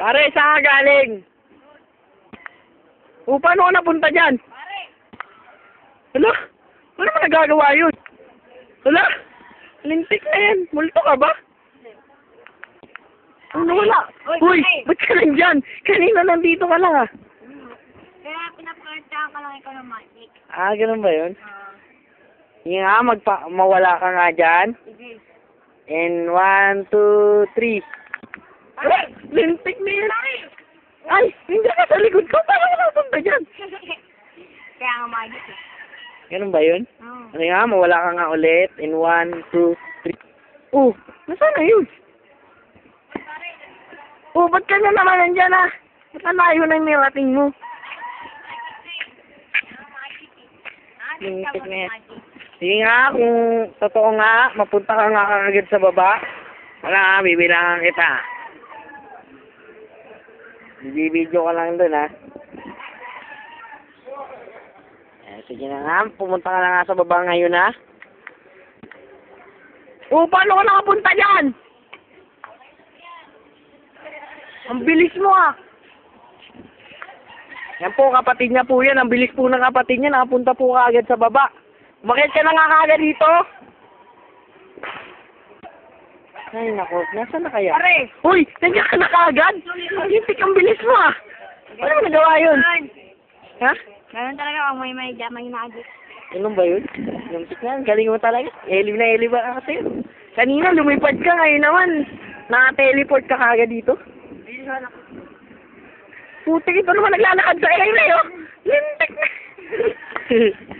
Pare, saan ka galing? O, paano ka napunta dyan? Hala? Ano naman nagagawa yun? Hala? Lintik na yan. Multo ka ba? Ano wala? Uy, ba't ka lang dyan? Kanina nandito ka lang ah. Kaya pinapartahan ka lang ikaw ng magic. Ah, ganun ba yun? Sige nga, mawala ka nga dyan. Sige. And 1, 2, 3. Ay, lintik na yan. Ay, hindi ka sa likod ko. Paano ka napunta dyan? Kaya nga magic eh. Ganun ba yun? Oo. Ano nga, mawala ka nga ulit. In 1, 2, 3. Oh, nasaan na yun? Oh, ba't ka na naman nandyan ah? Ba't ang layo na nirating mo? Lintik na yan. Sige nga, kung totoo nga, mapunta ka nga kagad sa baba. Wala, bibilangan kita. Bibidyo ka lang dun ha. Sige na nga, pumunta ka na nga sa baba ngayon ha. Oh, paano ka nakapunta dyan? Ang bilis mo ah. Yan po, kapatid niya po yan. Ang bilis po ng kapatid niya. Nakapunta po kaagad sa baba. Bakit ka na nga kaagad dito? Ay, naku. Nasaan na kaya? Pare! Uy! Nandiyan ka na kaagad? Hintik ang bilis mo ah. Ano mo nagawa yun? Ha? Ganun talaga kung may damay magic. Ano ba yun? Hintik na. Galing mo talaga. Elib na elib ka kasi. Kanina lumipad ka. Ngayon naman. Naka-teleport ka kaagad dito. Putik, ito naman naglalakad sa air na yun. Lintik na.